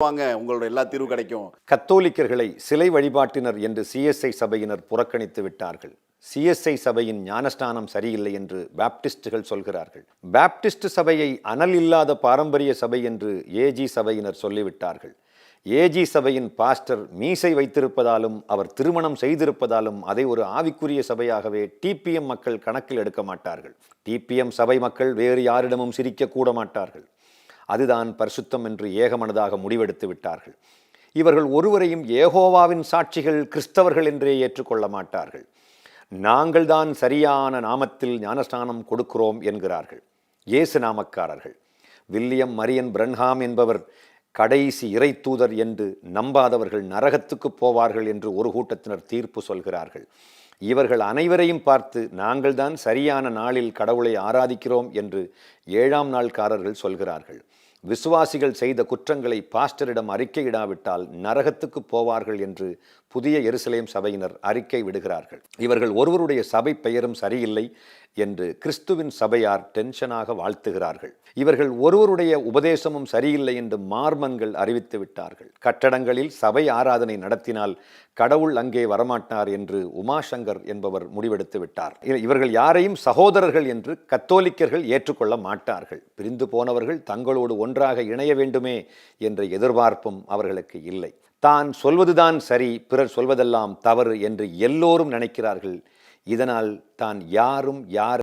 வாங்க, உங்களோட எல்லா தீர்வு கிடைக்கும். கத்தோலிக்கர்களை சிலை வழிபாட்டினர் என்று சிஎஸ்ஐ சபையினர் புறக்கணித்து விட்டார்கள். சிஎஸ்ஐ சபையின் ஞானஸ்தானம் சரியில்லை என்று பாப்டிஸ்டுகள் சொல்கிறார்கள். பாப்டிஸ்ட் சபையை அனல் இல்லாத பாரம்பரிய சபை என்று ஏஜி சபையினர் சொல்லிவிட்டார்கள். ஏஜி சபையின் பாஸ்டர் மீசை வைத்திருப்பதாலும் அவர் திருமணம் செய்திருப்பதாலும் அதை ஒரு ஆவிக்குரிய சபையாகவே டிபிஎம் மக்கள் கணக்கில் எடுக்க மாட்டார்கள். டிபிஎம் சபை மக்கள் வேறு யாரிடமும் சிரிக்க கூட மாட்டார்கள். அதுதான் பரிசுத்தம் என்று ஏகமனதாக முடிவெடுத்து விட்டார்கள். இவர்கள் ஒருவரையும் யெகோவாவின் சாட்சிகள் கிறிஸ்தவர்கள் என்றே ஏற்றுக்கொள்ள மாட்டார்கள். நாங்கள் தான் சரியான நாமத்தில் ஞானஸ்நானம் கொடுக்கிறோம் என்கிறார்கள். இயேசு நாமக்காரர்கள். வில்லியம் மரியன் பிரன்ஹாம் என்பவர் கடைசி இறை தூதர் என்று நம்பாதவர்கள் நரகத்துக்கு போவார்கள் என்று ஒரு கூட்டத்தினர் தீர்ப்பு சொல்கிறார்கள். இவர்கள் அனைவரையும் பார்த்து நாங்கள் தான் சரியான நாளில் கடவுளை ஆராதிக்கிறோம் என்று 7ஆம் நாள்காரர்கள் சொல்கிறார்கள். விசுவாசிகள் செய்த குற்றங்களை பாஸ்டரிடம் அறிக்கையிடாவிட்டால் நரகத்துக்கு போவார்கள் என்று புதிய எருசலேம் சபையினர் அறிக்கை விடுகிறார்கள். இவர்கள் ஒருவருடைய சபை பெயரும் சரியில்லை என்று கிறிஸ்துவின் சபையார் டென்ஷனாக வாழ்த்துகிறார்கள். இவர்கள் ஒருவருடைய உபதேசமும் சரியில்லை என்று மார்மன்கள் அறிவித்து விட்டார்கள். கட்டடங்களில் சபை ஆராதனை நடத்தினால் கடவுள் அங்கே வரமாட்டார் என்று உமாசங்கர் என்பவர் முடிவெடுத்து விட்டார். இவர்கள் யாரையும் சகோதரர்கள் என்று கத்தோலிக்கர்கள் ஏற்றுக்கொள்ள மாட்டார்கள். பிரிந்து போனவர்கள் தங்களோடு ஒன்றாக இணைய வேண்டுமே என்ற எதிர்பார்ப்பும் அவர்களுக்கு இல்லை. தான் சொல்வதுதான் சரி, பிறர் சொல்வதெல்லாம் தவறு என்று எல்லோரும் நினைக்கிறார்கள். இதனால் தான் யாரும் யார்